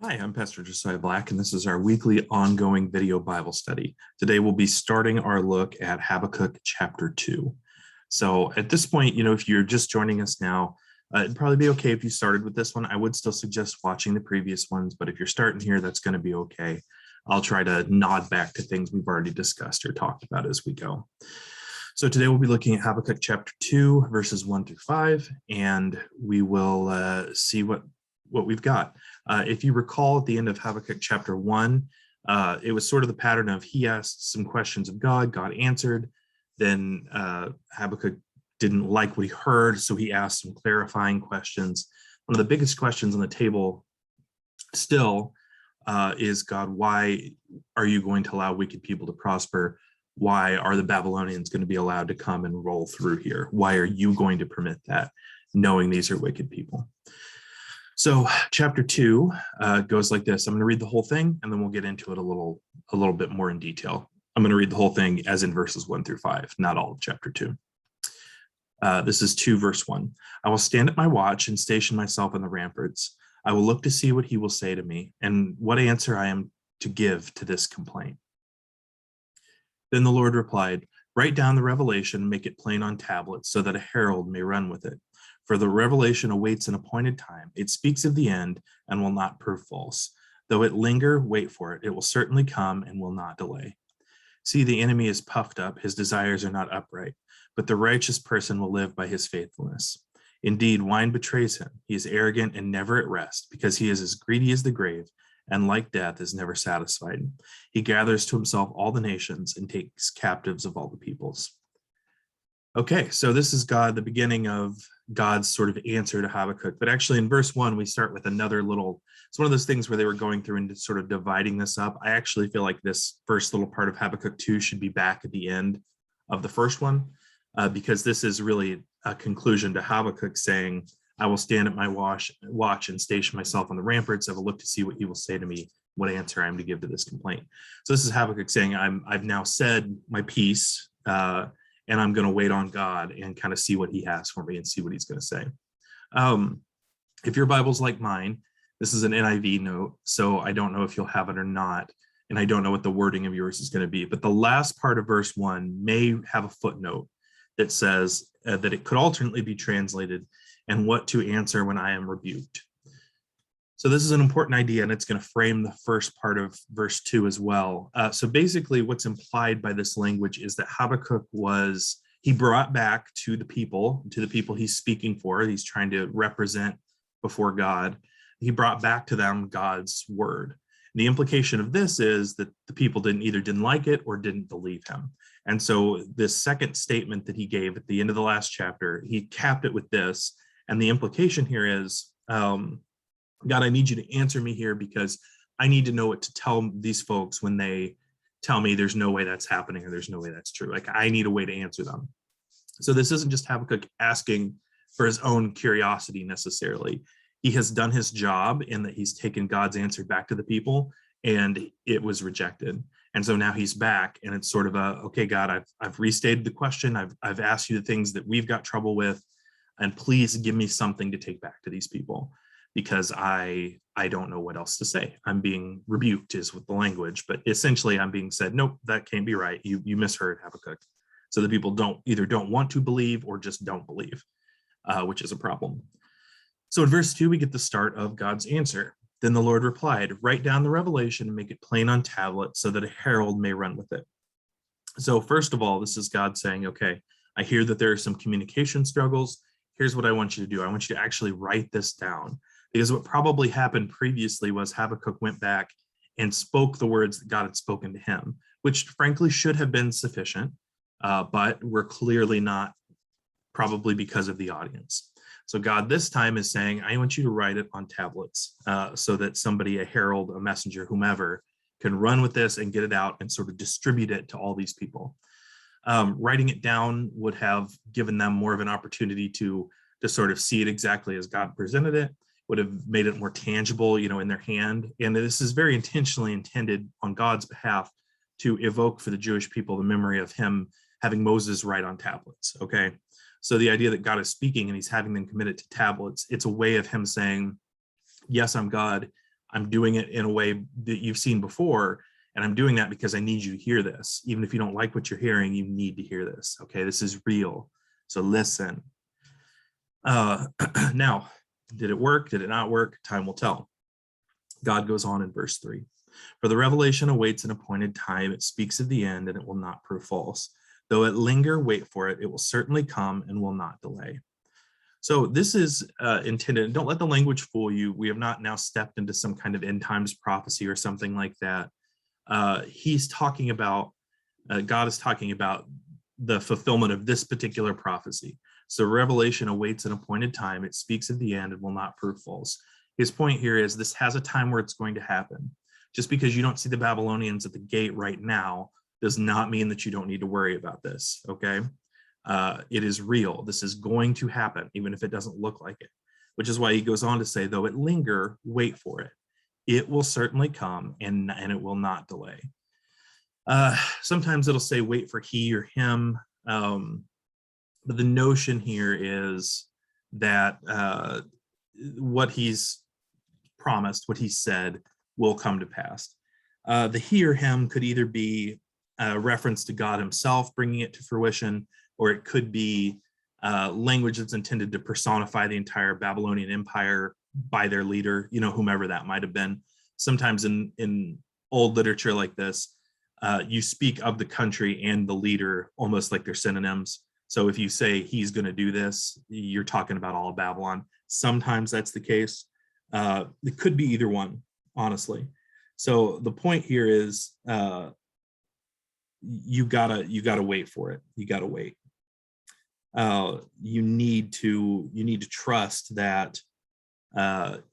Hi, I'm Pastor Josiah Black, and this is our weekly ongoing video Bible study. Today we'll be starting our look at Habakkuk chapter 2. So at this point, if you're just joining us now, it'd probably be okay if you started with this one. I would still suggest watching the previous ones, but if you're starting here, that's going to be okay. I'll try to nod back to things we've already discussed or talked about as we go. So today we'll be looking at Habakkuk chapter 2, verses 1 through 5, and we will see what we've got. If you recall at the end of Habakkuk chapter 1, it was sort of the pattern of he asked some questions of God, God answered, then Habakkuk didn't like what he heard, so he asked some clarifying questions. One of the biggest questions on the table still is, God, why are you going to allow wicked people to prosper? Why are the Babylonians going to be allowed to come and roll through here? Why are you going to permit that, knowing these are wicked people? So chapter 2 goes like this. I'm going to read the whole thing, and then we'll get into it a little bit more in detail. I'm going to read the whole thing as in verses 1 through 5, not all of chapter 2. This is 2 verse 1. I will stand at my watch and station myself on the ramparts. I will look to see what he will say to me, and what answer I am to give to this complaint. Then the Lord replied, write down the revelation and make it plain on tablets so that a herald may run with it. For the revelation awaits an appointed time. It speaks of the end and will not prove false. Though it linger, wait for it. It will certainly come and will not delay. See, the enemy is puffed up. His desires are not upright, but the righteous person will live by his faithfulness. Indeed, wine betrays him. He is arrogant and never at rest, because he is as greedy as the grave, and like death is never satisfied. He gathers to himself all the nations and takes captives of all the peoples. Okay, so this is God, the beginning of God's sort of answer to Habakkuk. But actually in verse 1, we start with another little, it's one of those things where they were going through and sort of dividing this up. I actually feel like this first little part of Habakkuk 2 should be back at the end of the first one, because this is really a conclusion to Habakkuk saying, I will stand at my watch and station myself on the ramparts. I will look to see what he will say to me, what answer I am to give to this complaint. So this is Habakkuk saying, I've now said my piece, and I'm going to wait on God and kind of see what he has for me and see what he's going to say. If your Bible's like mine, this is an NIV note, so I don't know if you'll have it or not, and I don't know what the wording of yours is going to be, but the last part of verse 1 may have a footnote that says that it could alternately be translated, and what to answer when I am rebuked. So this is an important idea, and it's going to frame the first part of verse 2 as well. So basically what's implied by this language is that Habakkuk he brought back to the people he's speaking for, he's trying to represent before God, he brought back to them God's word. The implication of this is that the people didn't like it or didn't believe him. And so this second statement that he gave at the end of the last chapter, he capped it with this. And the implication here is, God, I need you to answer me here, because I need to know what to tell these folks when they tell me there's no way that's happening or there's no way that's true. Like, I need a way to answer them. So this isn't just Habakkuk asking for his own curiosity necessarily. He has done his job in that he's taken God's answer back to the people, and it was rejected. And so now he's back, and it's sort of okay, God, I've restated the question. I've asked you the things that we've got trouble with, and please give me something to take back to these people, because I don't know what else to say. I'm being rebuked is with the language, but essentially I'm being said, nope, that can't be right. You misheard, Habakkuk. So the people either don't want to believe or just don't believe, which is a problem. So in verse 2, we get the start of God's answer. Then the Lord replied, write down the revelation and make it plain on tablets so that a herald may run with it. So first of all, this is God saying, okay, I hear that there are some communication struggles. Here's what I want you to do. I want you to actually write this down. Because what probably happened previously was Habakkuk went back and spoke the words that God had spoken to him, which frankly should have been sufficient, but were clearly not, probably because of the audience. So God this time is saying, I want you to write it on tablets so that somebody, a herald, a messenger, whomever, can run with this and get it out and sort of distribute it to all these people. Writing it down would have given them more of an opportunity to sort of see it exactly as God presented it, would have made it more tangible, in their hand. And this is very intentionally intended on God's behalf to evoke for the Jewish people the memory of him having Moses write on tablets, okay? So the idea that God is speaking and he's having them committed to tablets, it's a way of him saying, yes, I'm God. I'm doing it in a way that you've seen before, and I'm doing that because I need you to hear this. Even if you don't like what you're hearing, you need to hear this. Okay, this is real. So listen. Now, did it work? Did it not work? Time will tell. God goes on in verse 3. For the revelation awaits an appointed time. It speaks of the end, and it will not prove false. Though it linger, wait for it. It will certainly come and will not delay. So this is intended, don't let the language fool you. We have not now stepped into some kind of end times prophecy or something like that. He's talking about, God is talking about the fulfillment of this particular prophecy. So revelation awaits an appointed time. It speaks of the end and will not prove false. His point here is this has a time where it's going to happen. Just because you don't see the Babylonians at the gate right now does not mean that you don't need to worry about this, okay? It is real. This is going to happen, even if it doesn't look like it, which is why he goes on to say, though it linger, wait for it. It will certainly come, and it will not delay. Sometimes it'll say wait for he or him, but the notion here is that what he's promised, what he said, will come to pass. The he or him could either be a reference to God himself bringing it to fruition, or it could be language that's intended to personify the entire Babylonian Empire by their leader, whomever that might have been. Sometimes in old literature like this, you speak of the country and the leader almost like they're synonyms. So if you say he's going to do this, you're talking about all of Babylon. Sometimes that's the case. It could be either one, honestly. So the point here is you gotta wait for it. You gotta wait. You need to trust that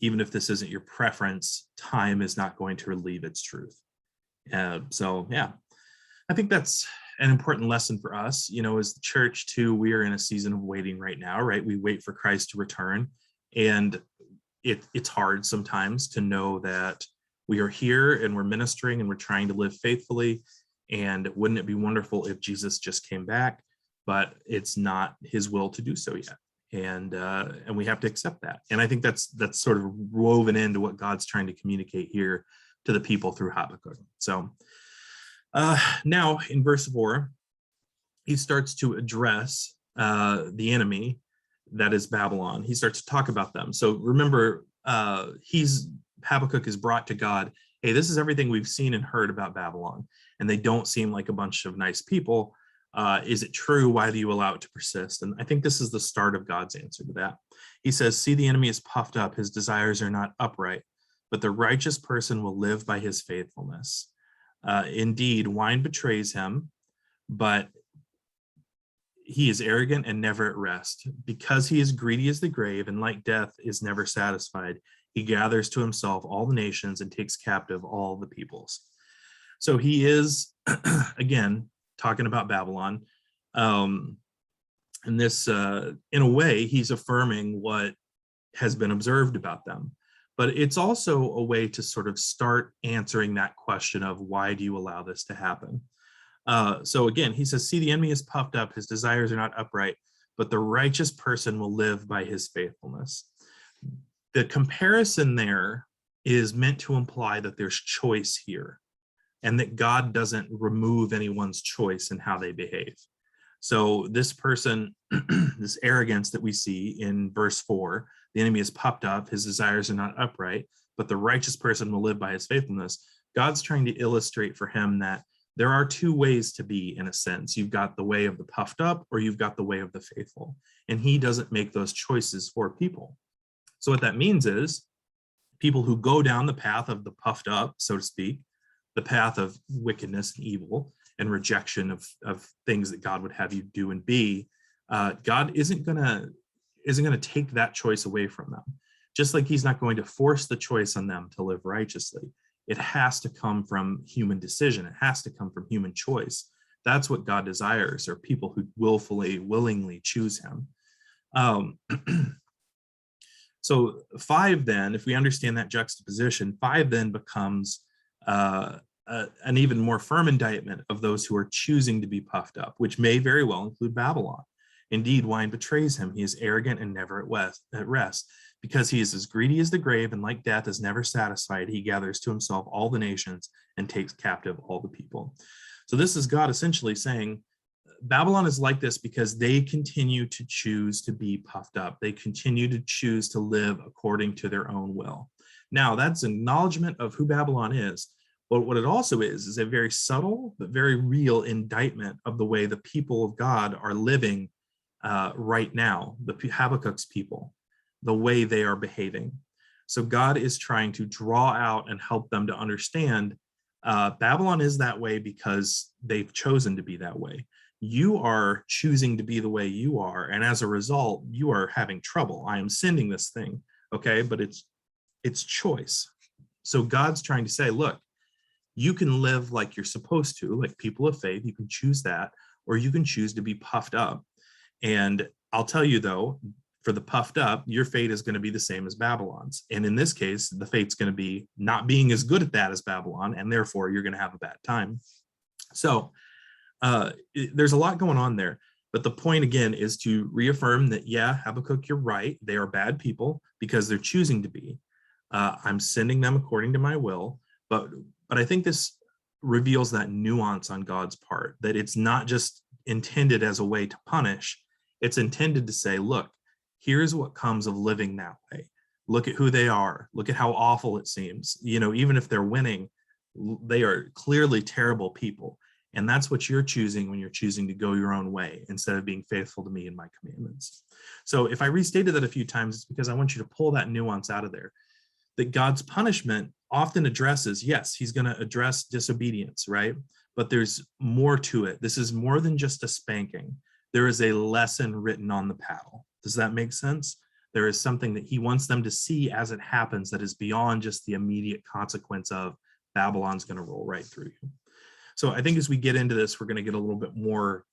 even if this isn't your preference, time is not going to relieve its truth. So yeah, I think that's an important lesson for us. As the church too, we are in a season of waiting right now, right? We wait for Christ to return, and it's hard sometimes to know that we are here and we're ministering and we're trying to live faithfully. And wouldn't it be wonderful if Jesus just came back? But it's not his will to do so yet. And we have to accept that. And I think that's sort of woven into what God's trying to communicate here to the people through Habakkuk. So now in verse 4, he starts to address the enemy that is Babylon. He starts to talk about them. So remember, Habakkuk is brought to God. Hey, this is everything we've seen and heard about Babylon, and they don't seem like a bunch of nice people. Is it true? Why do you allow it to persist? And I think this is the start of God's answer to that. He says, see, the enemy is puffed up. His desires are not upright, but the righteous person will live by his faithfulness. Indeed, wine betrays him, but he is arrogant and never at rest. Because he is greedy as the grave and like death is never satisfied, he gathers to himself all the nations and takes captive all the peoples. So he is, again, talking about Babylon. And this, in a way, he's affirming what has been observed about them. But it's also a way to sort of start answering that question of why do you allow this to happen? So again, he says, see, the enemy is puffed up. His desires are not upright, but the righteous person will live by his faithfulness. The comparison there is meant to imply that there's choice here and that God doesn't remove anyone's choice in how they behave. So this person, this arrogance that we see in verse 4, the enemy is puffed up, his desires are not upright, but the righteous person will live by his faithfulness. God's trying to illustrate for him that there are two ways to be, in a sense. You've got the way of the puffed up, or you've got the way of the faithful. And he doesn't make those choices for people. So what that means is people who go down the path of the puffed up, so to speak, the path of wickedness and evil and rejection of things that God would have you do and be, God isn't gonna take that choice away from them. Just like he's not going to force the choice on them to live righteously. It has to come from human decision. It has to come from human choice. That's what God desires, are people who willingly choose him. So 5 then, if we understand that juxtaposition, 5 then becomes an even more firm indictment of those who are choosing to be puffed up, which may very well include Babylon. Indeed, wine betrays him. He is arrogant and never at rest. Because he is as greedy as the grave, and like death is never satisfied, he gathers to himself all the nations and takes captive all the people. So this is God essentially saying, Babylon is like this because they continue to choose to be puffed up. They continue to choose to live according to their own will. Now, that's an acknowledgement of who Babylon is. But what it also is a very subtle but very real indictment of the way the people of God are living right now, the Habakkuk's people, the way they are behaving. So God is trying to draw out and help them to understand Babylon is that way because they've chosen to be that way. You are choosing to be the way you are, and as a result, you are having trouble. I am sending this thing, okay? But it's choice. So God's trying to say, look, you can live like you're supposed to, like people of faith. You can choose that, or you can choose to be puffed up. And I'll tell you though, for the puffed up, your fate is going to be the same as Babylon's. And in this case, the fate's going to be not being as good at that as Babylon, and therefore you're going to have a bad time. So there's a lot going on there. But the point again is to reaffirm that, yeah, Habakkuk, you're right. They are bad people because they're choosing to be. I'm sending them according to my will. But I think this reveals that nuance on God's part, that it's not just intended as a way to punish. It's intended to say, look, here's what comes of living that way. Look at who they are. Look at how awful it seems. You know, even if they're winning, they are clearly terrible people. And that's what you're choosing when you're choosing to go your own way instead of being faithful to me and my commandments. So if I restated that a few times, it's because I want you to pull that nuance out of there, that God's punishment often addresses, yes, he's going to address disobedience, right? But there's more to it. This is more than just a spanking. There is a lesson written on the paddle. Does that make sense? There is something that he wants them to see as it happens that is beyond just the immediate consequence of Babylon's going to roll right through you. So I think as we get into this, we're going to get a little bit more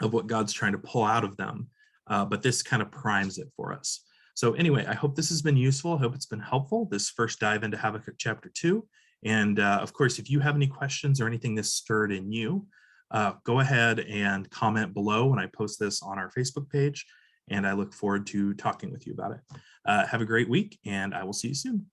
of what God's trying to pull out of them. But this kind of primes it for us. So anyway, I hope this has been useful. I hope it's been helpful, this first dive into Habakkuk chapter 2. And of course, if you have any questions or anything this stirred in you, go ahead and comment below when I post this on our Facebook page. And I look forward to talking with you about it. Have a great week, and I will see you soon.